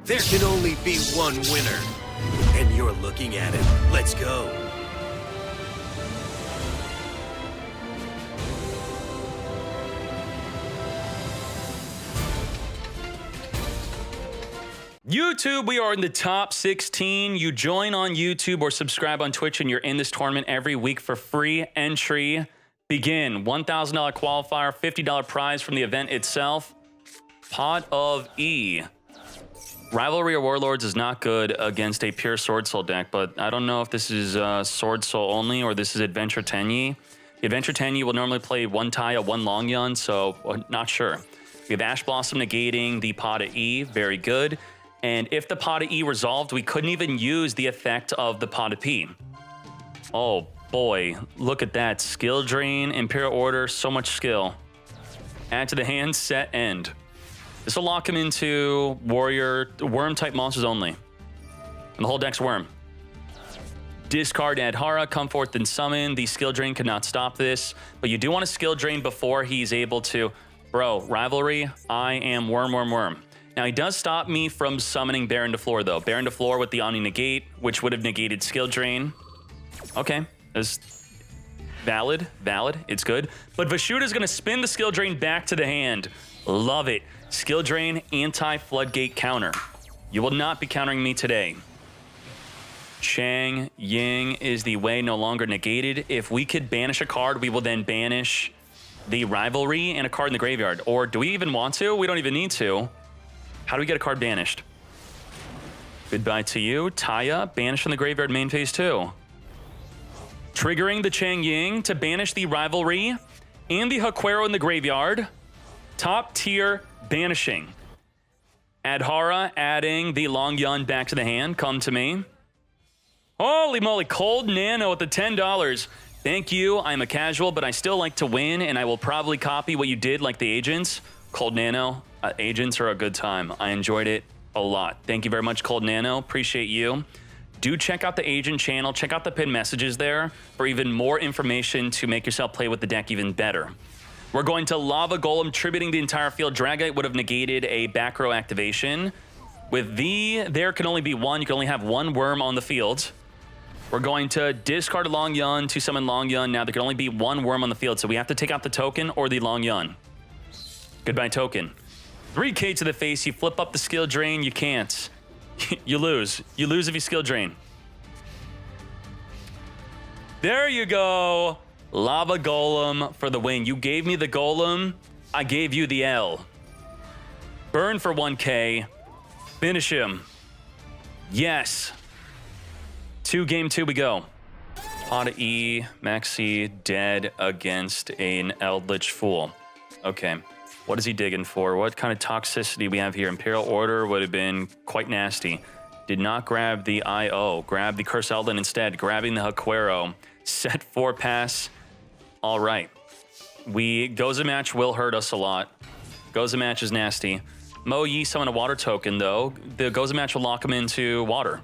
There can only be one winner, and you're looking at it. Let's go. YouTube, we are in the top 16. You join on YouTube or subscribe on Twitch and you're in this tournament every week for free entry. Begin. $1,000 qualifier, $50 prize from the event itself. Pot of E. Rivalry of Warlords is not good against a pure Swordsoul deck, but I don't know if this is Swordsoul only or this is Adventure Tenyi. The Adventure Tenyi will normally play one Taya, one Longyun, so not sure. We have Ash Blossom negating the Pot of E, very good. And if the Pot of E resolved, we couldn't even use the effect of the Pot of P. Oh boy, look at that. Skill drain, Imperial Order, so much skill. Add to the hand, set, end. This will lock him into warrior, worm-type monsters only. And the whole deck's worm. Discard Adhara, come forth and summon. The skill drain cannot stop this. But you do want to skill drain before he's able to... Bro, Rivalry, I am worm, worm, worm. Now, he does stop me from summoning Baron to Floor, though. Baron to Floor with the Omni Negate, which would have negated skill drain. Okay, that's valid, it's good. But Vashuda's going to spin the skill drain back to the hand. Love it. Skill drain, anti-floodgate counter. You will not be countering me today. Chang Ying is the way no longer negated. If we could banish a card, we will then banish the Rivalry and a card in the graveyard. Or do we even want to? We don't even need to. How do we get a card banished? Goodbye to you. Taya, banish from the graveyard main phase 2. Triggering the Chang Ying to banish the Rivalry and the Haquero in the graveyard. Top tier banishing. Adhara adding the Longyun back to the hand. Come to me. Holy moly, Cold Nano at the $10. Thank you. I'm a casual, but I still like to win, and I will probably copy what you did like the agents. Cold Nano, agents are a good time. I enjoyed it a lot. Thank you very much, Cold Nano. Appreciate you. Do check out the agent channel. Check out the pinned messages there for even more information to make yourself play with the deck even better. We're going to Lava Golem, tributing the entire field. Dragite would have negated a back row activation. With there can only be one. You can only have one worm on the field. We're going to discard a Longyun to summon Longyun. Now there can only be one worm on the field, so we have to take out the token or the Longyun. Goodbye, token. 3K to the face. You flip up the skill drain. You can't. You lose. You lose if you skill drain. There you go. Lava Golem for the win. You gave me the Golem. I gave you the L. Burn for 1K. Finish him. Yes. Game 2 we go. Pot of E, Maxi, dead against an Eldlich Fool. Okay. What is he digging for? What kind of toxicity we have here? Imperial Order would have been quite nasty. Did not grab the IO. Grab the Curse Eldin instead. Grabbing the Haquero. Set 4 pass. All right. Goza match will hurt us a lot. Goza match is nasty. Mo Yi summon a water token, though. The Goza match will lock him into water.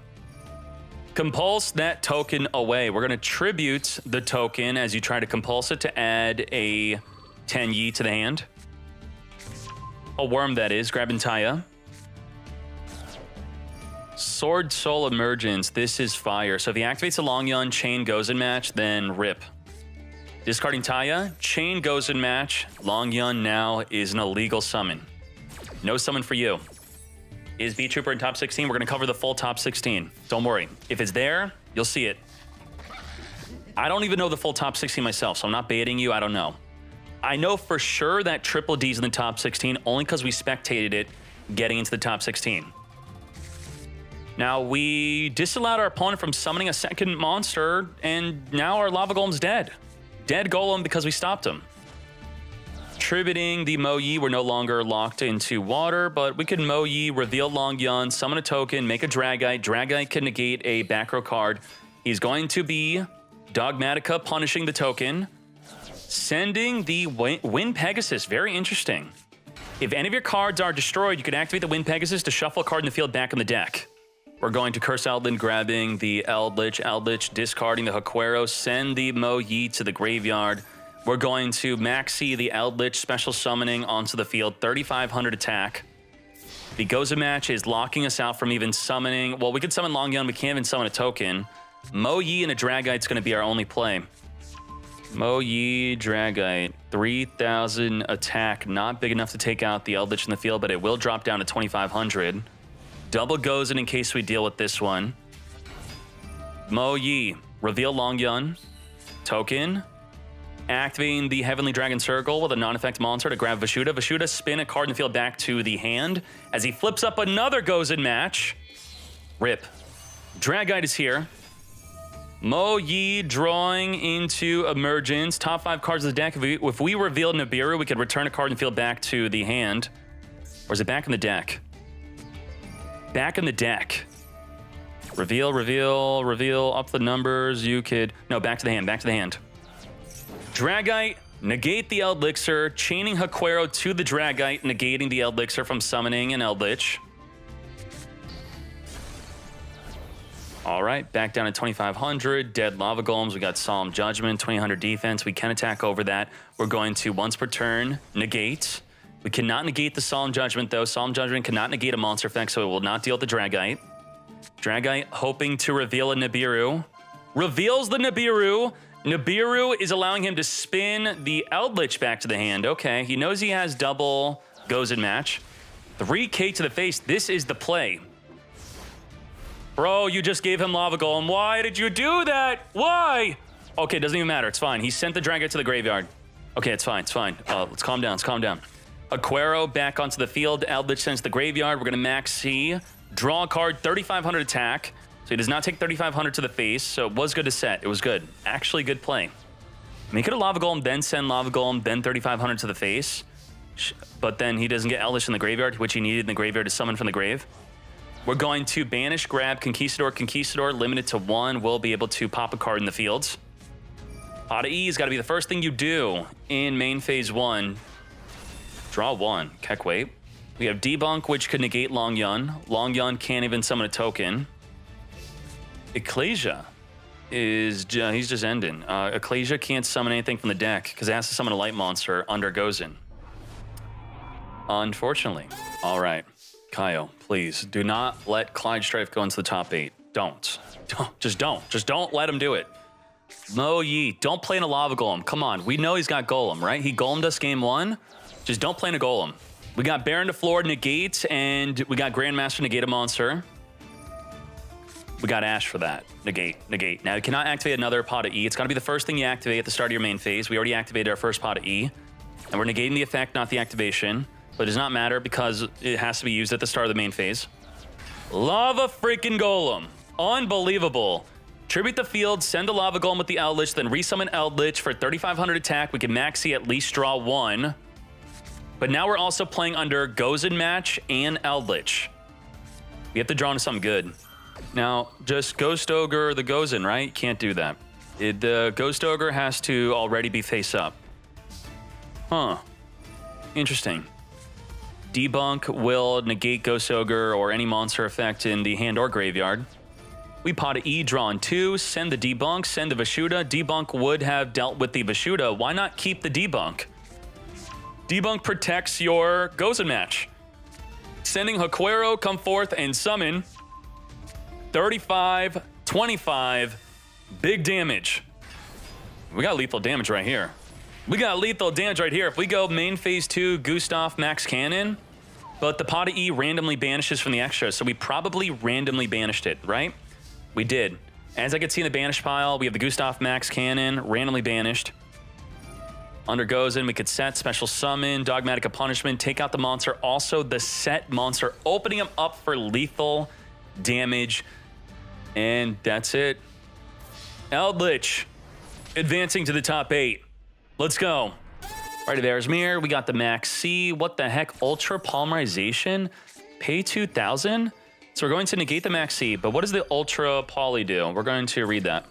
Compulse that token away. We're going to tribute the token as you try to compulse it to add a Tenyi to the hand. A worm, that is. Grabbing Taya. Swordsoul Emergence. This is fire. So if he activates a Longyun, Chain goes in match, then rip. Discarding Taya. Chain goes in match. Longyun now is an illegal summon. No summon for you. Is B-Trooper in top 16? We're going to cover the full top 16. Don't worry. If it's there, you'll see it. I don't even know the full top 16 myself, so I'm not baiting you. I don't know. I know for sure that Triple D's in the top 16 only because we spectated it getting into the top 16. Now, we disallowed our opponent from summoning a second monster, and now our Lava Golem's dead. Dead Golem because we stopped him. Tributing the Mo Yi, we're no longer locked into water, but we can Mo Yi, reveal Longyun, summon a token, make a Dragite. Dragite can negate a back row card. He's going to be Dogmatica punishing the token. Sending the Wind Pegasus, very interesting. If any of your cards are destroyed, you can activate the Wind Pegasus to shuffle a card in the field back in the deck. We're going to Curse Eldin, grabbing the Eldlich, discarding the Haquero, send the Mo Yi to the graveyard. We're going to Maxi the Eldlich, special summoning onto the field, 3,500 attack. The Gozen match is locking us out from even summoning. Well, we could summon Longyun. We can't even summon a token. Mo Yi and a Dragite's going to be our only play. Mo Yi, Dragite, 3,000 attack. Not big enough to take out the Eldlich in the field, but it will drop down to 2,500. Double Gozen in case we deal with this one. Mo Yi, reveal Longyun. Token. Activating the Heavenly Dragon Circle with a non-effect monster to grab Vashuda. Vashuda spin a card in the field back to the hand as he flips up another Gozen match. Rip. Dragite is here. Mo Yi drawing into Emergence. Top 5 cards of the deck. If we reveal Nibiru, we could return a card and field back to the hand. Or is it back in the deck? Back in the deck. Reveal, reveal, reveal. Up the numbers. You could... No, back to the hand. Back to the hand. Dragite, negate the Eldlixir, chaining Haquero to the Dragite, negating the Eldlixir from summoning an Eldlich. All right, back down to 2,500. Dead Lava Golems. We got Solemn Judgment, 2,800 defense. We can attack over that. We're going to, once per turn, negate. We cannot negate the Solemn Judgment, though. Solemn Judgment cannot negate a monster effect, so it will not deal with the Dragite. Dragite hoping to reveal a Nibiru. Reveals the Nibiru. Nibiru is allowing him to spin the Eldlich back to the hand. Okay, he knows he has double Gozen match. 3K to the face. This is the play. Bro, you just gave him Lava Golem. Why did you do that? Why? Okay, it doesn't even matter. It's fine. He sent the Dragon to the graveyard. Okay, it's fine. It's fine. Let's calm down. Let's calm down. Haquero back onto the field. Eldlich sends the graveyard. We're going to max C. Draw a card. 3,500 attack. So he does not take 3,500 to the face, so it was good to set. It was good. Actually good play. Make it a Lava Golem, then send Lava Golem, then 3,500 to the face. But then he doesn't get Eldlich in the graveyard, which he needed in the graveyard to summon from the grave. We're going to banish, grab Conquistador. Conquistador, limited to 1, will be able to pop a card in the fields. Pot of E has got to be the first thing you do in main phase 1. Draw 1. Keck wait. We have Debunk, which could negate Longyun. Longyun can't even summon a token. Ecclesia is he's just ending. Ecclesia can't summon anything from the deck because it has to summon a light monster under Gozen. Unfortunately. All right, Kyle, please do not let Clyde Strife go into the top 8. Just don't let him do it. Mo Yi, don't play in a Lava Golem. Come on, we know he's got Golem, right? He Golemed us game 1. Just don't play in a Golem. We got Baron to Floor, negate, and we got Grandmaster negate a monster. We got Ash for that. Negate, negate. Now, you cannot activate another pot of E. It's got to be the first thing you activate at the start of your main phase. We already activated our first pot of E. And we're negating the effect, not the activation. But it does not matter because it has to be used at the start of the main phase. Lava freaking Golem. Unbelievable. Tribute the field, send a Lava Golem with the Eldlich, then resummon Eldlich for 3,500 attack. We can maxi at least draw 1. But now we're also playing under Gozen match and Eldlich. We have to draw into something good. Now, just Ghost Ogre the Gozen, right? Can't do that. The Ghost Ogre has to already be face up. Huh. Interesting. Debunk will negate Ghost Ogre or any monster effect in the hand or graveyard. We pot a E, draw on 2, send the Debunk, send the Vashuda. Debunk would have dealt with the Vashuda. Why not keep the Debunk? Debunk protects your Gozen match. Sending Haquero, come forth and summon. 35, 25, big damage. We got lethal damage right here. We got lethal damage right here. If we go main phase 2, Gustav, max cannon, but the pot of E randomly banishes from the extra, so we probably randomly banished it, right? We did. As I can see in the banish pile, we have the Gustav max cannon, randomly banished. Under Gozen, we could set, special summon, Dogmatic Punishment, take out the monster, also the set monster, opening him up for lethal damage. And that's it. Eldlich advancing to the top 8. Let's go. Right there's Mirror. We got the max C. What the heck? Ultra Polymerization? Pay 2,000? So we're going to negate the max C, but what does the Ultra Poly do? We're going to read that.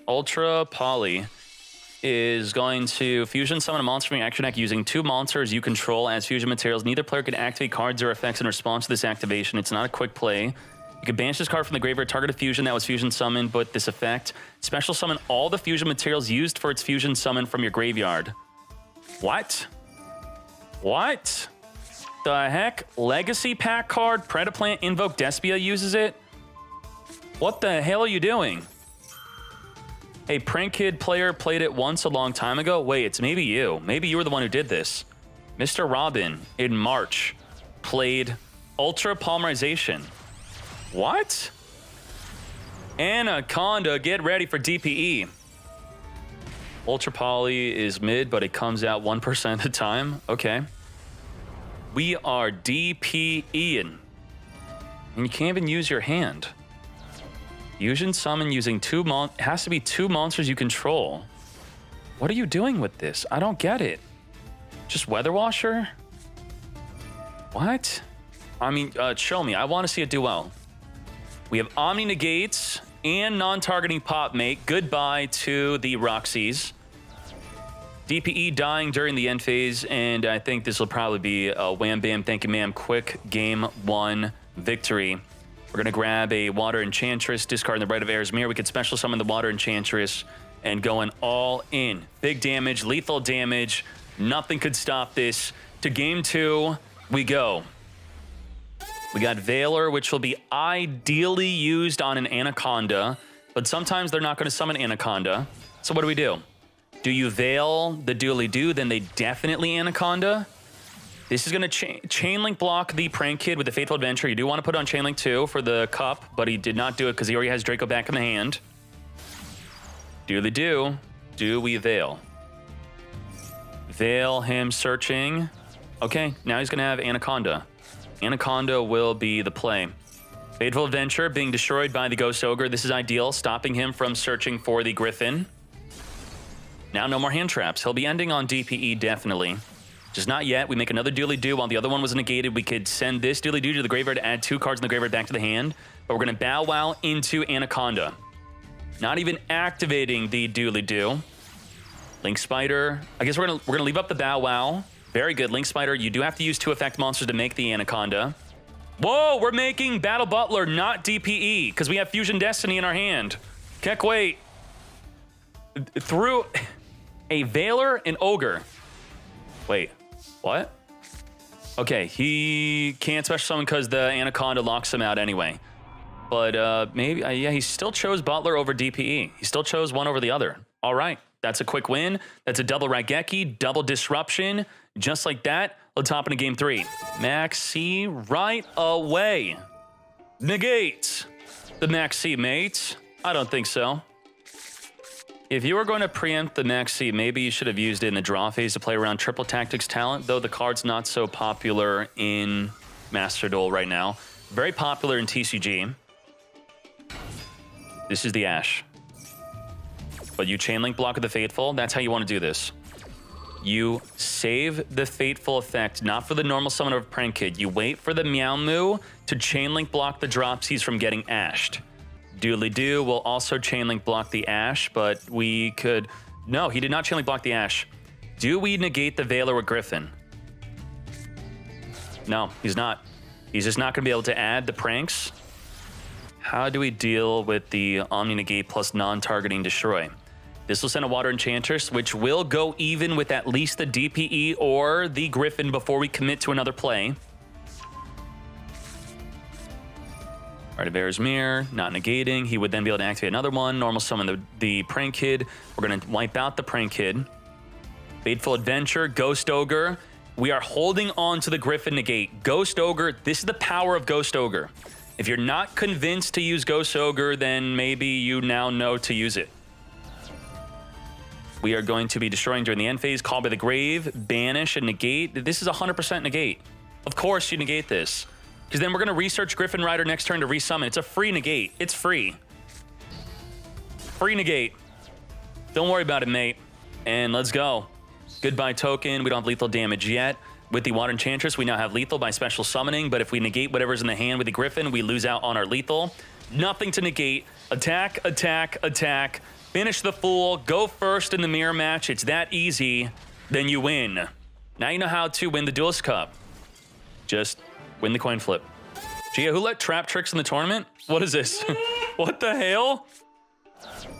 Ultra Poly is going to fusion summon a monster from your action deck using 2 monsters you control as fusion materials. Neither player can activate cards or effects in response to this activation. It's not a quick play. You can banish this card from the graveyard, target a fusion that was fusion summoned, but this effect. Special summon all the fusion materials used for its fusion summon from your graveyard. What? What? The heck? Legacy pack card, Predaplant, Invoke Despia uses it? What the hell are you doing? A Prank Kid player played it once a long time ago. Wait, it's maybe you. Maybe you were the one who did this. Mr. Robin, in March, played Ultra Polymerization. What? Anaconda, get ready for DPE. Ultra Poly is mid, but it comes out 1% of the time. Okay. We are DPEing. And you can't even use your hand. Fusion summon using has to be 2 monsters you control. What are you doing with this? I don't get it. Just Weather Washer? What? I mean, show me. I want to see a duel. We have Omni Negates and non-targeting Pop Mate. Goodbye to the Roxys. DPE dying during the end phase, and I think this will probably be a wham bam, thank you ma'am, quick game 1 victory. We're going to grab a Water Enchantress, discarding the Right of Erismere. We could special summon the Water Enchantress and going all in. Big damage, lethal damage. Nothing could stop this. To game 2, we go. We got Veiler, which will be ideally used on an Anaconda, but sometimes they're not going to summon Anaconda. So what do? Do you Veil the Duely-Do, then they definitely Anaconda? This is going to chain link block the Prank Kid with the Fateful Adventure. You do want to put on chain link 2 for the cup, but he did not do it because he already has Draco back in the hand. Duely-Do, do we Veil? Veil him searching. Okay, now he's going to have Anaconda. Anaconda will be the play. Fateful Adventure being destroyed by the Ghost Ogre. This is ideal, stopping him from searching for the Griffin. Now no more hand traps. He'll be ending on DPE, definitely. Just not yet. We make another Duely-Do while the other one was negated. We could send this Duely-Do to the graveyard to add 2 cards in the graveyard back to the hand. But we're going to Bow Wow into Anaconda. Not even activating the Duely-Do. Link Spider. I guess we're gonna leave up the Bow Wow. Very good. Link Spider. You do have to use 2 effect monsters to make the Anaconda. Whoa, we're making Battle Butler not DPE because we have Fusion Destiny in our hand. Can't wait. Through a Veiler and Ogre. Wait, what? Okay, he can't special summon because the Anaconda locks him out anyway. But maybe, yeah, he still chose Butler over DPE. He still chose one over the other. All right, that's a quick win. That's a double Raigeki, double Disruption. Just like that, let's hop into game 3. Maxi right away. Negate the Maxi, mate. I don't think so. If you were going to preempt the Maxi, maybe you should have used it in the draw phase to play around Triple Tactics Talent, though the card's not so popular in Master Duel right now. Very popular in TCG. This is the Ash. But you chain link block with the Fateful, that's how you want to do this. You save the Fateful effect, not for the normal summon of Prank Kid. You wait for the Meow Moo to chain link block the Dropsies from getting ashed. Duely-Do will also chain link block the Ash, but we could... No, he did not chain link block the Ash. Do we negate the Veiler with Griffin? No, he's not. He's just not going to be able to add the pranks. How do we deal with the Omni Negate plus non-targeting destroy? This will send a Water Enchantress, which will go even with at least the DPE or the Griffin before we commit to another play. Right of Erismere, not negating. He would then be able to activate another one. Normal summon the Prank Kid. We're going to wipe out the Prank Kid. Fateful Adventure, Ghost Ogre. We are holding on to the Griffin negate. Ghost Ogre, this is the power of Ghost Ogre. If you're not convinced to use Ghost Ogre, then maybe you now know to use it. We are going to be destroying during the end phase. Call by the Grave, banish, and negate. This is 100% negate. Of course you negate this. Because then we're going to research Griffin Rider next turn to resummon. It's a free negate. It's free. Free negate. Don't worry about it, mate. And let's go. Goodbye token. We don't have lethal damage yet. With the Water Enchantress, we now have lethal by special summoning, but if we negate whatever's in the hand with the Griffin, we lose out on our lethal. Nothing to negate. Attack, attack, attack. Finish the Fool. Go first in the mirror match. It's that easy. Then you win. Now you know how to win the Duelist Cup. Just win the coin flip. Gia, who let Traptrix in the tournament? What is this? What the hell?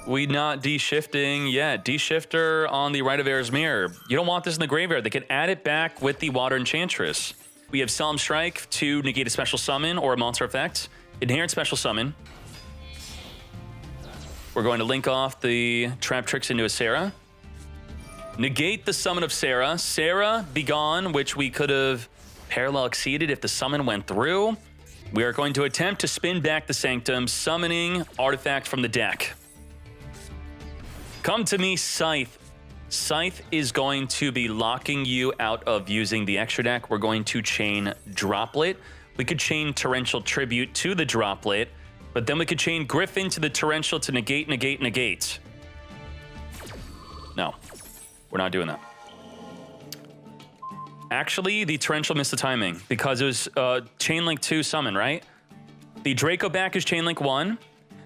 We not de-shifting. Yeah, de-shifter on the Right of Erismere. You don't want this in the graveyard. They can add it back with the Water Enchantress. We have Solemn Strike to negate a special summon or a monster effect. Inherent special summon. We're going to link off the Traptrix into a Sarah. Negate the summon of Sarah. Sarah, be gone, which we could have parallel exceeded if the summon went through. We are going to attempt to spin back the Sanctum, summoning artifact from the deck. Come to me, Scythe. Scythe is going to be locking you out of using the extra deck. We're going to chain Droplet. We could chain Torrential Tribute to the Droplet, but then we could chain Griffin to the Torrential to negate, negate, negate. No, we're not doing that. Actually, the Torrential missed the timing because it was Chainlink 2 summon, right? The Draco back is Chainlink 1.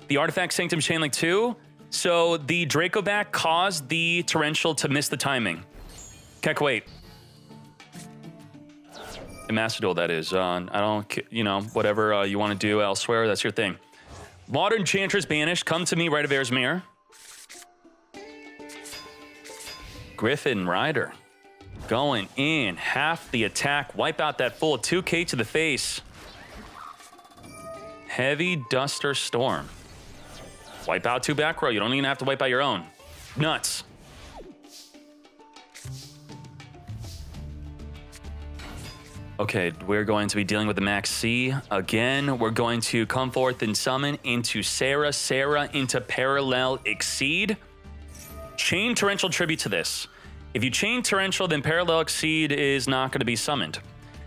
The Artifact Sanctum is Chainlink 2. So the Draco back caused the Torrential to miss the timing. Keck, wait. The Master Duel, that is. I don't, you know, whatever you want to do elsewhere, that's your thing. Water Enchantress banished. Come to me, Rite of Eresmere. Griffin Rider. Going in, half the attack, wipe out that full 2K to the face. Heavy Duster Storm. Wipe out 2 back row, you don't even have to wipe out your own. Nuts. Okay, we're going to be dealing with the Max C. Again, we're going to come forth and summon into Sarah, Sarah into Parallel Exceed. Chain Torrential Tribute to this. If you chain Torrential, then Parallel Exceed is not going to be summoned.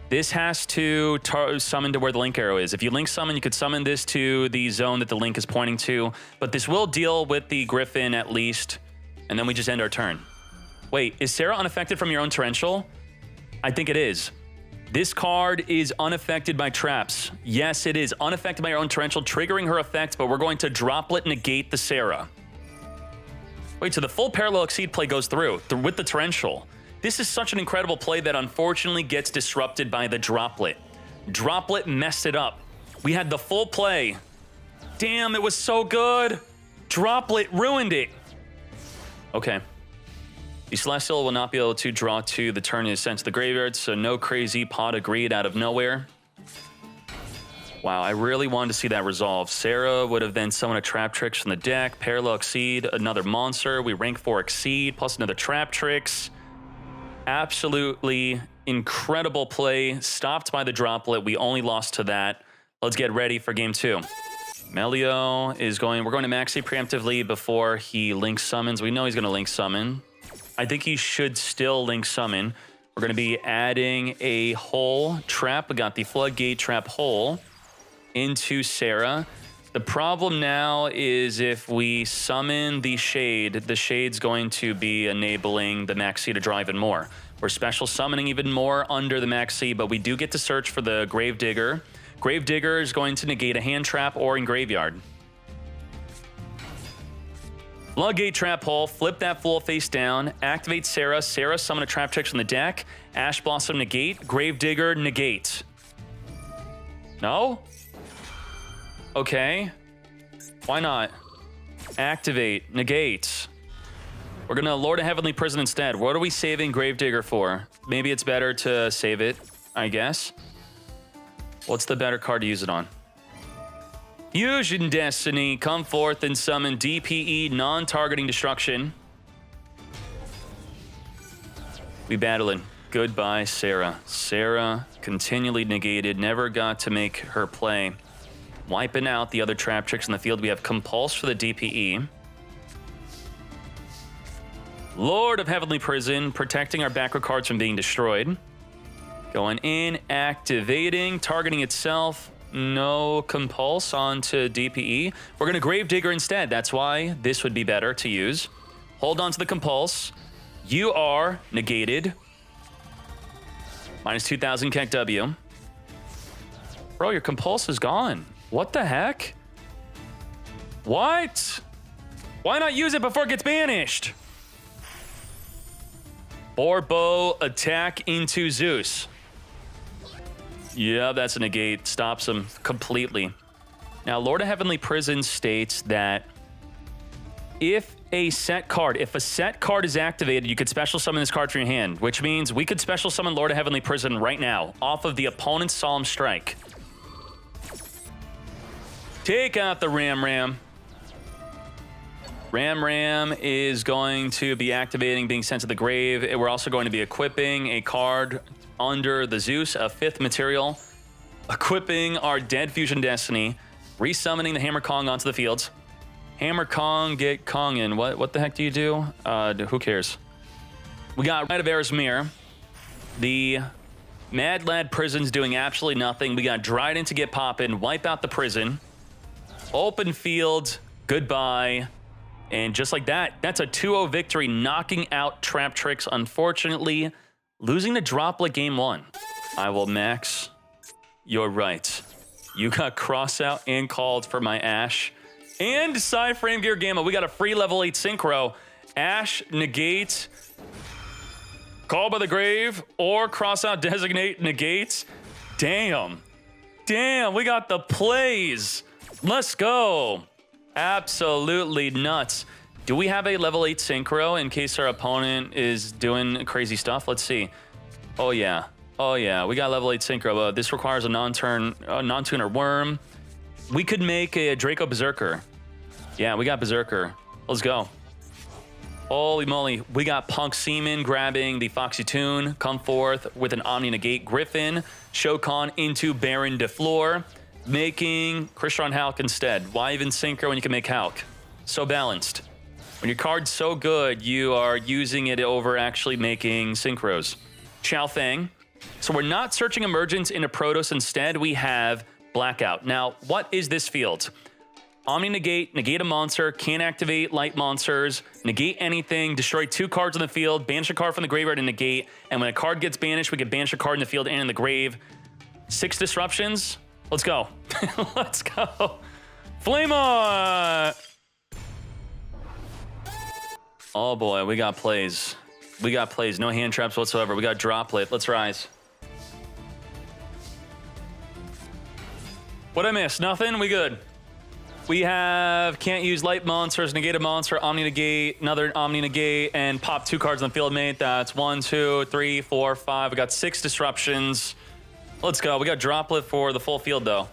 This has to summon to where the link arrow is. If you link summon, you could summon this to the zone that the link is pointing to, but this will deal with the Griffin at least, and then we just end our turn. Wait, is Sarah unaffected from your own Torrential? I think it is. This card is unaffected by traps. Yes, it is unaffected by your own Torrential, triggering her effect, but we're going to Droplet negate the Sarah. Wait, so the full Parallel Exceed play goes through with the Torrential. This is such an incredible play that unfortunately gets disrupted by the Droplet. Droplet messed it up. We had the full play. Damn, it was so good. Droplet ruined it. Okay. The Celestial will not be able to draw to the turn is sent to the graveyard, so no crazy Pot of Greed out of nowhere. Wow, I really wanted to see that resolve. Sarah would have then summoned a Traptrix from the deck, Parallel Exceed, another monster. We rank 4 Exceed, plus another Traptrix. Absolutely incredible play. Stopped by the Droplet. We only lost to that. Let's get ready for game 2. Melio is going... We're going to Maxi preemptively before he link summons. We know he's going to link summon. I think he should still link summon. We're going to be adding a Hole trap. We got the Floodgate trap Hole into Sarah. The problem now is if we summon the Shade's going to be enabling the Maxi to draw even more. We're special summoning even more under the Maxi, but we do get to search for the Gravedigger. Gravedigger is going to negate a hand trap or in graveyard. Floodgate trap Hole, flip that Fool face down, activate Sarah. Sarah, summon a Traptrix from the deck. Ash Blossom negate, Gravedigger negate. No? Okay. Why not? Activate, negate. We're gonna Lord of Heavenly Prison instead. What are we saving Gravedigger for? Maybe it's better to save it, I guess. What's the better card to use it on? Fusion Destiny, come forth and summon DPE, non-targeting destruction. We battling. Goodbye, Sarah. Sarah continually negated, never got to make her play. Wiping out the other Traptrix in the field. We have Compulse for the DPE. Lord of Heavenly Prison, protecting our back row cards from being destroyed. Going in, activating, targeting itself. No Compulse onto DPE. We're going to Gravedigger instead. That's why this would be better to use. Hold on to the Compulse. You are negated. Minus 2,000 Keck W. Bro, your Compulse is gone. What the heck? What? Why not use it before it gets banished? Borbo attack into Zeus. Yeah, that's a negate. Stops him completely. Now, Lord of Heavenly Prison states that if a set card. If a set card is activated, you could special summon this card from your hand, which means we could special summon Lord of Heavenly Prison right now off of the opponent's Solemn Strike. Take out the Ram. Ram is going to be activating, being sent to the grave. We're also going to be equipping a card under the Zeus, a 5th material. Equipping our Dead Fusion Destiny. Resummoning the Hammer Kong onto the fields. Hammer Kong, get Kong in. What the heck do you do? Who cares? We got Rite of Erismere. The Mad Lad Prison's doing absolutely nothing. We got Dryden to get poppin', wipe out the prison. Open field, goodbye. And just like that, that's a 2-0 victory, knocking out Traptrix. Unfortunately, losing the Droplet game 1. I will max. You're right. You got cross out and called for my Ash. And Side Frame Gear Gamma. We got a free level 8 Synchro. Ash, negate, call by the grave, or cross out, designate, negate. Damn. We got the plays. Let's go. Absolutely nuts. Do we have a level 8 Synchro in case our opponent is doing crazy stuff? Let's see. Oh yeah, we got level 8 Synchro. This requires a non-tuner worm. We could make a Draco Berserker. Yeah, we got Berserker. Let's go. Holy moly, we got Punk Seaman grabbing the Foxy Toon. Come forth with an Omni Negate Griffin. Shokan into Baron de Fleur. Making Crystron Hulk instead. Why even Synchro when you can make Hulk? So balanced. When your card's so good, you are using it over actually making Synchros. Chow Fang. So we're not searching Emergence into Protoss. Instead, we have Blackout. Now, what is this field? Omni Negate, negate a monster, can't activate light monsters, negate anything, destroy 2 cards on the field, banish a card from the graveyard and negate, and when a card gets banished, we can banish a card in the field and in the grave. 6 disruptions. Let's go. Let's go. Flame on! Oh boy, we got plays. No hand traps whatsoever. We got Droplet. Let's rise. What I missed? Nothing? We good. We have can't use light monsters, negate a monster, Omni Negate, another Omni Negate, and pop 2 cards on the field, mate. That's 1, 2, 3, 4, 5. We got 6 disruptions. Let's go. We got Droplet for the full field, though.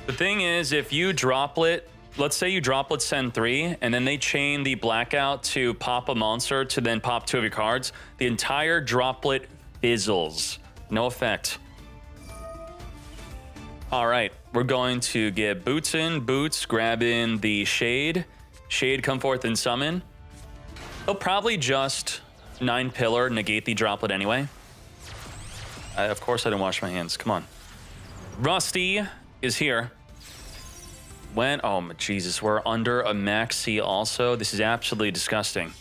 The thing is, if you Droplet, let's say you Droplet send 3, and then they chain the Blackout to pop a monster to then pop 2 of your cards, the entire Droplet fizzles. No effect. All right, we're going to get Boots in. Boots, grab in the Shade. Shade, come forth and summon. He'll probably just 9 Pillar, negate the Droplet anyway. Of course I didn't wash my hands. Come on. Rusty is here. Oh, Jesus. We're under a Max C also. This is absolutely disgusting.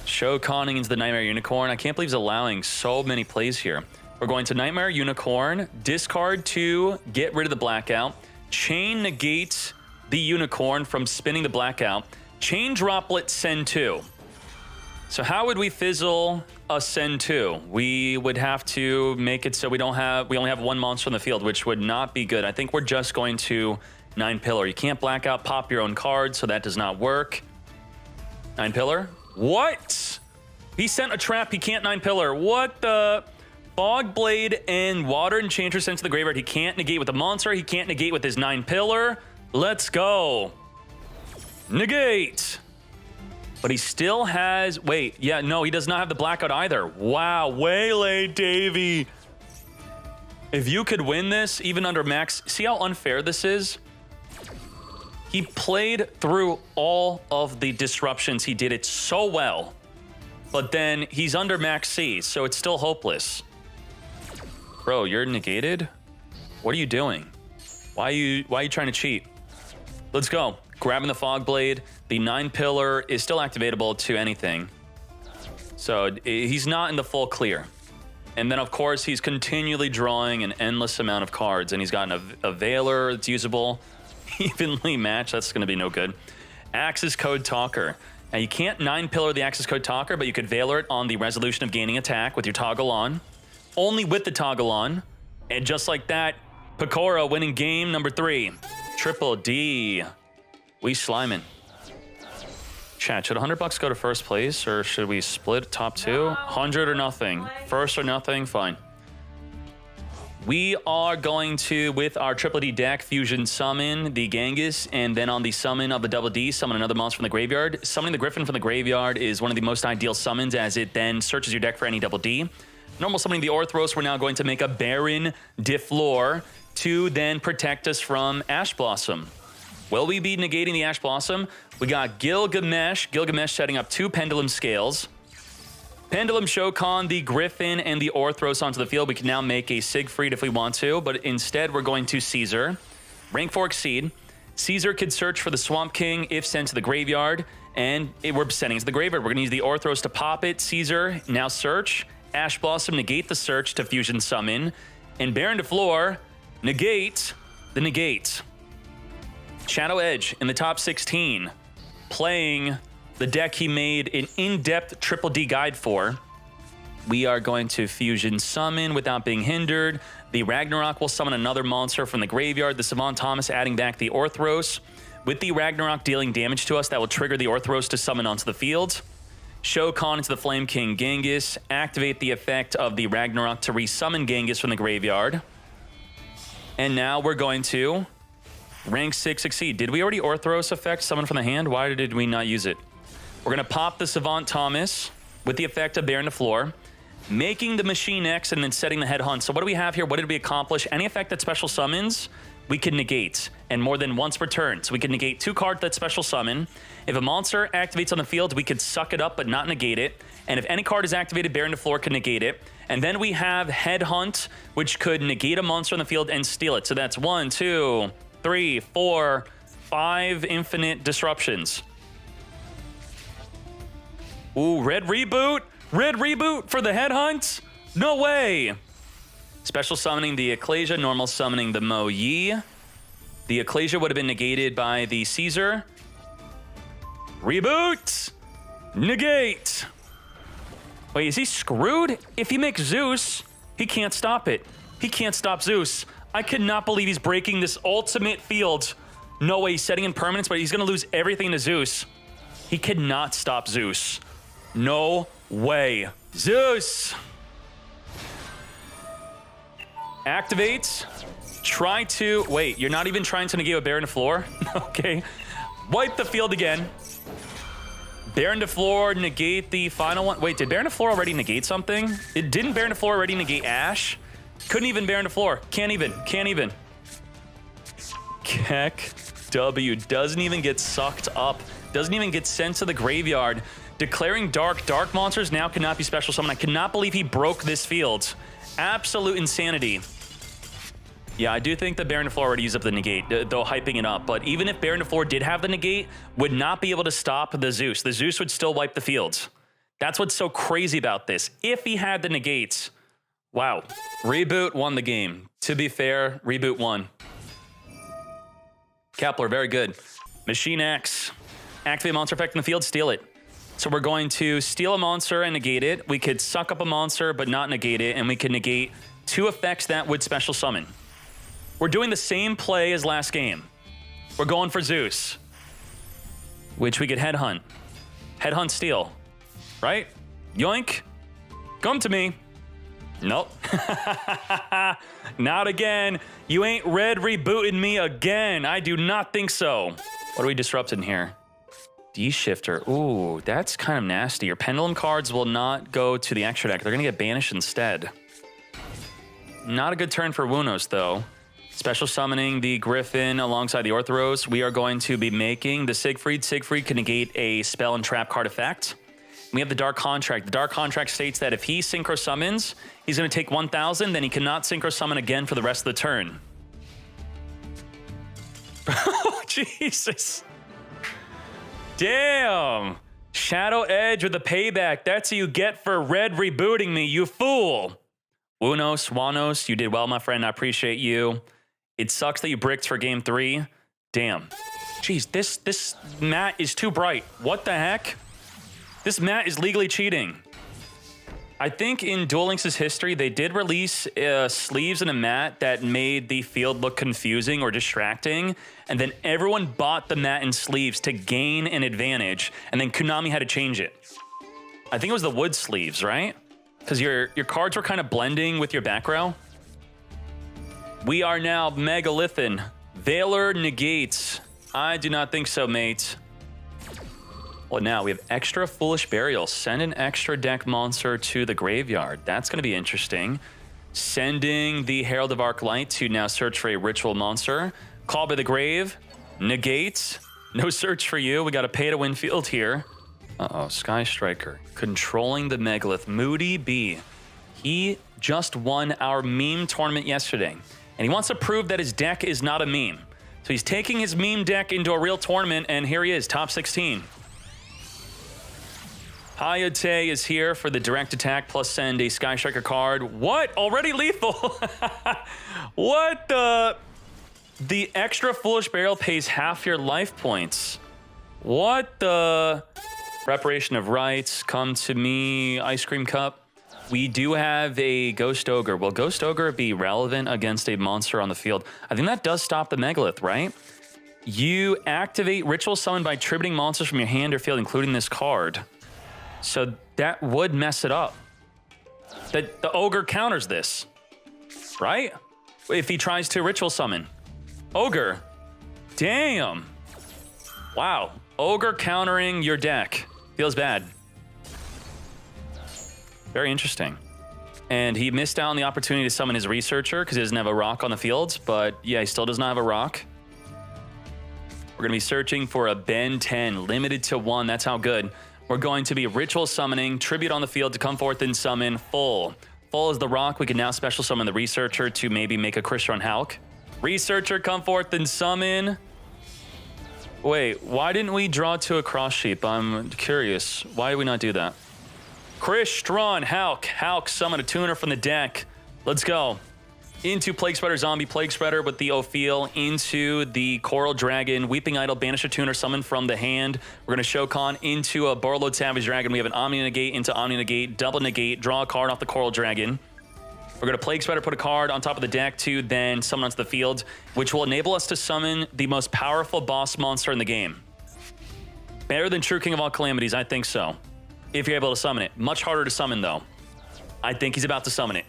Shokanning into the Nightmare Unicorn. I can't believe he's allowing so many plays here. We're going to Nightmare Unicorn. Discard 2. Get rid of the Blackout. Chain negates the Unicorn from spinning the Blackout. Chain Droplet, send 2. So how would we fizzle a send 2? We would have to make it so we only have 1 monster on the field, which would not be good. I think we're just going to 9 Pillar. You can't Blackout pop your own card, so that does not work. 9 Pillar? What? He sent a trap. He can't 9 Pillar. What the? Fog Blade and Water Enchantress sent to the graveyard. He can't negate with a monster. He can't negate with his 9 Pillar. Let's go. Negate. But he still has... Wait, yeah, no, he does not have the Blackout either. Wow, Waylay Davey. If you could win this, even under max... See how unfair this is? He played through all of the disruptions. He did it so well. But then he's under max C, so it's still hopeless. Bro, you're negated? What are you doing? Why are you trying to cheat? Let's go. Grabbing the Fog Blade. The 9 Pillar is still activatable to anything. So he's not in the full clear. And then, of course, he's continually drawing an endless amount of cards. And he's got a Veiler that's usable. Evenly matched. That's going to be no good. Axis Code Talker. Now, you can't 9 Pillar the Axis Code Talker, but you could Veiler it on the resolution of gaining attack with your toggle on. Only with the toggle on. And just like that, Pecora winning game number 3. Triple D. We sliming. Chat, should $100 go to first place, or should we split top two? 100 or nothing. First or nothing, fine. We are going to, with our Triple D deck, Fusion summon the Genghis, and then on the summon of the Double D, summon another monster from the graveyard. Summoning the Griffin from the graveyard is one of the most ideal summons, as it then searches your deck for any Double D. Normal summoning the Orthros, we're now going to make a Baron de Flor to then protect us from Ash Blossom. Will we be negating the Ash Blossom? We got Gilgamesh. Gilgamesh setting up 2 Pendulum Scales. Pendulum Shokan, the Griffin, and the Orthros onto the field. We can now make a Siegfried if we want to, but instead we're going to Caesar. Rank 4 Exceed. Caesar could search for the Swamp King if sent to the graveyard, and we're sending it to the graveyard. We're going to use the Orthros to pop it. Caesar, now search. Ash Blossom, negate the search to Fusion Summon. And Baron de Flor, negate the negate. Shadow Edge in the top 16, playing the deck he made an in-depth Triple D guide for. We are going to Fusion Summon without being hindered. The Ragnarok will summon another monster from the graveyard. The Savant Thomas adding back the Orthros. With the Ragnarok dealing damage to us, that will trigger the Orthros to summon onto the field. Shokan into the Flame King Genghis. Activate the effect of the Ragnarok to resummon Genghis from the graveyard. And now we're going to rank 6 Exceed. Did we already Orthros effect summon from the hand? Why did we not use it? We're going to pop the Savant Thomas with the effect of Baron de Flor, making the Machine X and then setting the Headhunt. So what do we have here? What did we accomplish? Any effect that special summons, we can negate, and more than once per turn. So we can negate 2 cards that special summon. If a monster activates on the field, we could suck it up but not negate it. And if any card is activated, Baron de Flor can negate it. And then we have Headhunt, which could negate a monster on the field and steal it. So that's 1, 2, 3, 4, 5 infinite disruptions. Ooh, red reboot? Red reboot for the Headhunt? No way! Special summoning the Ecclesia, normal summoning the Mo Yi. The Ecclesia would have been negated by the Caesar. Reboot! Negate! Wait, is he screwed? If he makes Zeus, he can't stop it. He can't stop Zeus. I cannot believe he's breaking this ultimate field. No way, he's setting in permanence, but he's gonna lose everything to Zeus. He cannot stop Zeus. No way. Zeus! Activates. Try to... Wait, you're not even trying to negate a Baron de Flor? Okay. Wipe the field again. Baron de Flor, negate the final one. Wait, did Baron de Flor already negate something? Didn't Baron de Flor already negate Ash? Couldn't even Baron de Flor. Can't even. Keck W doesn't even get sucked up. Doesn't even get sent to the graveyard. Declaring dark. Dark monsters now cannot be special summoned. I cannot believe he broke this field. Absolute insanity. Yeah, I do think that Baron de Flor already used up the negate, though hyping it up. But even if Baron de Flor did have the negate, would not be able to stop the Zeus. The Zeus would still wipe the field. That's what's so crazy about this. If he had the negates, wow. Reboot won the game. To be fair, Reboot won. Kepler, very good. Machine X. Activate monster effect in the field, steal it. So we're going to steal a monster and negate it. We could suck up a monster but not negate it, and we can negate 2 effects that would special summon. We're doing the same play as last game. We're going for Zeus, which we could Headhunt. Headhunt steal, right? Yoink. Come to me. Nope. Not again. You ain't red rebooting me again. I do not think so. What are we disrupting here? D-Shifter. Ooh, that's kind of nasty. Your Pendulum cards will not go to the extra deck. They're going to get banished instead. Not a good turn for Wunos, though. Special summoning the Griffin alongside the Orthros. We are going to be making the Siegfried. Siegfried can negate a spell and trap card effect. We have the Dark Contract. The Dark Contract states that if he synchro summons, he's going to take 1,000, then he cannot synchro summon again for the rest of the turn. Oh, Jesus. Damn. Shadow Edge with the payback. That's what you get for red rebooting me, you fool. Wunos, Wanos, you did well, my friend. I appreciate you. It sucks that you bricked for game 3. Damn. Jeez, this mat is too bright. What the heck? This mat is legally cheating. I think in Duel Links' history, they did release sleeves and a mat that made the field look confusing or distracting, and then everyone bought the mat and sleeves to gain an advantage, and then Konami had to change it. I think it was the wood sleeves, right? Because your cards were kind of blending with your back row. We are now Megalithon. Valor negates. I do not think so, mate. Well, now we have extra Foolish Burial. Send an extra deck monster to the graveyard. That's going to be interesting. Sending the Herald of Arclight to now search for a ritual monster. Call by the Grave. Negate. No search for you. We got a pay to win field here. Uh-oh, Skystriker. Controlling the Megalith. Moody B. He just won our meme tournament yesterday. And he wants to prove that his deck is not a meme. So he's taking his meme deck into a real tournament, and here he is, top 16. Hayate is here for the direct attack plus send a Skystriker card. What? Already lethal? What the? The extra Foolish Burial pays half your life points. What the? Reparation of Rights, come to me, Ice Cream Cup. We do have a Ghost Ogre. Will Ghost Ogre be relevant against a monster on the field? I think that does stop the Megalith, right? You activate Ritual Summon by tributing monsters from your hand or field, including this card. So that would mess it up. The Ogre counters this, right? If he tries to Ritual Summon. Ogre. Damn. Wow. Ogre countering your deck. Feels bad. Very interesting. And he missed out on the opportunity to summon his Researcher because he doesn't have a rock on the field. But yeah, he still does not have a rock. We're going to be searching for a Ben 10, limited to 1. That's how good. We're going to be Ritual Summoning, Tribute on the field to come forth and summon Full. Full is the rock. We can now special summon the Researcher to maybe make a Crystron Hulk. Researcher, come forth and summon. Wait, why didn't we draw to a Cross Sheep? I'm curious. Why did we not do that? Crystron Hulk. Hulk, summon a tuner from the deck. Let's go. Into Plague Spreader Zombie, Plague Spreader with the Ophiel, into the Coral Dragon, Weeping Idol, Banish a Tuner, summon from the hand. We're going to Shokan into a Borreload Savage Dragon. We have an Omni Negate into Omni Negate, double negate, draw a card off the Coral Dragon. We're going to Plague Spreader, put a card on top of the deck to then summon onto the field, which will enable us to summon the most powerful boss monster in the game. Better than True King of all Calamities, I think so. If you're able to summon it. Much harder to summon, though. I think he's about to summon it.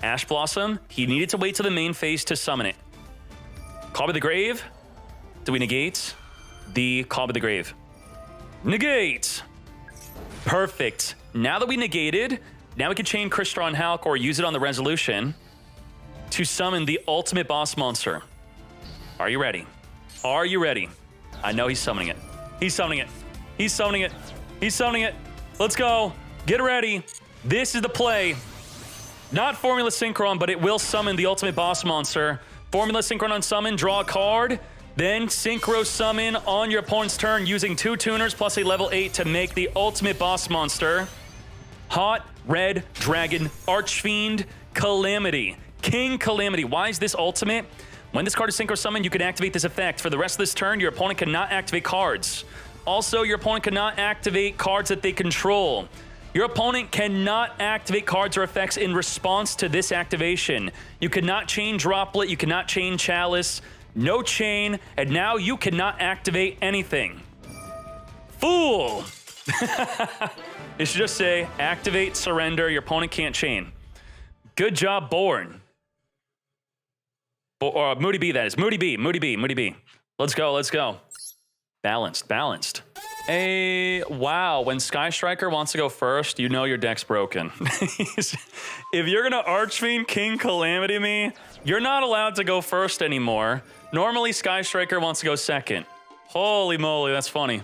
Ash Blossom, he needed to wait to the main phase to summon it. Call by the Grave. Do we negate? The Call by the Grave. Negate! Perfect. Now that we negated, now we can chain Crystron Hulk or use it on the Resolution to summon the ultimate boss monster. Are you ready? Are you ready? I know he's summoning it. He's summoning it. He's summoning it. He's summoning it. Let's go. Get ready. This is the play. Not Formula Synchron, but it will summon the ultimate boss monster. Formula Synchron on summon, draw a card, then Synchro Summon on your opponent's turn using 2 tuners plus a level 8 to make the ultimate boss monster. Hot Red Dragon Archfiend Calamity. King Calamity. Why is this ultimate? When this card is Synchro Summoned, you can activate this effect. For the rest of this turn, your opponent cannot activate cards. Also, your opponent cannot activate cards that they control. Your opponent cannot activate cards or effects in response to this activation. You cannot chain Droplet, you cannot chain Chalice, no chain, and now you cannot activate anything. Fool! It should just say, activate, surrender, your opponent can't chain. Good job, Born. Moody B, that is. Moody B, Moody B, Moody B. Let's go, let's go. Balanced, balanced. Wow, when Skystriker wants to go first, you know your deck's broken. If you're gonna Archfiend King Calamity me, you're not allowed to go first anymore. Normally, Skystriker wants to go second. Holy moly, that's funny.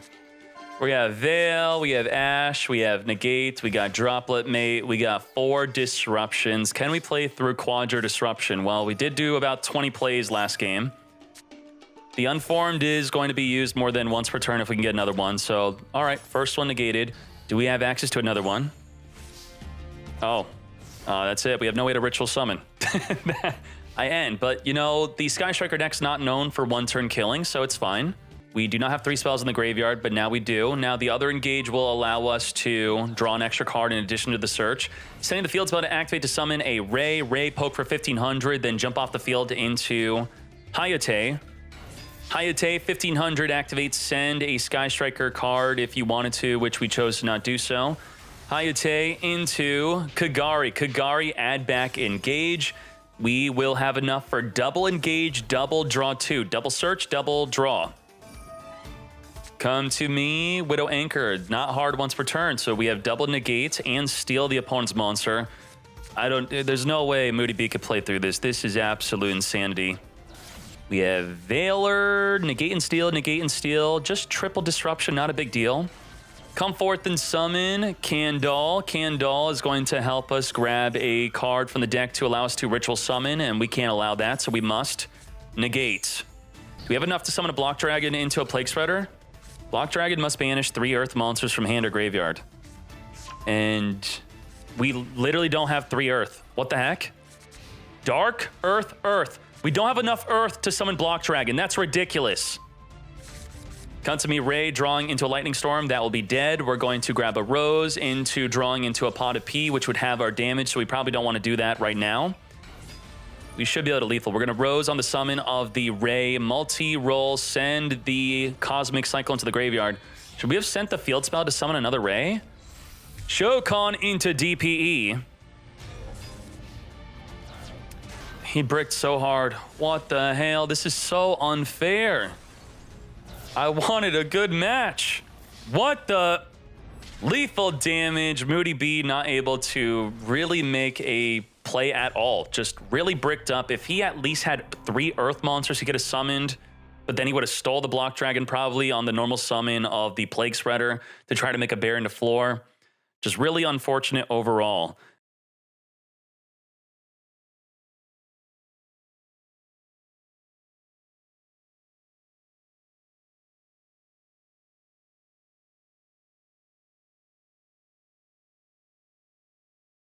We have Veil, we have Ash, we have Negate, we got Droplet Mate, we got 4 Disruptions. Can we play through Quadra Disruption? Well, we did do about 20 plays last game. The Unformed is going to be used more than once per turn if we can get another one. So, all right, first one negated. Do we have access to another one? Oh, that's it. We have no way to Ritual Summon. I end, but you know, the Skystriker deck's not known for one-turn killing, so it's fine. We do not have 3 spells in the graveyard, but now we do. Now the other engage will allow us to draw an extra card in addition to the search. Sending the field spell to activate to summon a Ray. Ray poke for 1500, then jump off the field into Hayate. Hayate, 1500, activate, send a Skystriker card if you wanted to, which we chose to not do so. Hayate into Kagari. Kagari, add back engage. We will have enough for double engage, double draw 2. Double search, double draw. Come to me, Widow Anchor. Not hard once per turn, so we have double negate and steal the opponent's monster. There's no way Moody B could play through this. This is absolute insanity. We have Veiler, negate and steal, just triple disruption, not a big deal. Come forth and summon Kandal. Kandal is going to help us grab a card from the deck to allow us to ritual summon, and we can't allow that, so we must negate. Do we have enough to summon a Block Dragon into a Plague Spreader? Block Dragon must banish 3 Earth monsters from hand or graveyard. And we literally don't have 3 Earth. What the heck? Dark, Earth, Earth. We don't have enough Earth to summon Block Dragon. That's ridiculous. Come to me, Ray, drawing into a Lightning Storm. That will be dead. We're going to grab a Rose into drawing into a Pot of Pea, which would have our damage, so we probably don't want to do that right now. We should be able to lethal. We're going to Rose on the summon of the Ray. Multi-roll, send the Cosmic Cycle into the graveyard. Should we have sent the field spell to summon another Ray? Shokan into DPE. He bricked so hard. What the hell? This is so unfair. I wanted a good match. What the? Lethal damage. Moody B not able to really make a play at all. Just really bricked up. If he at least had 3 Earth monsters, he could have summoned, but then he would have stole the Block Dragon probably on the normal summon of the Plague Spreader to try to make a Baron to floor. Just really unfortunate overall.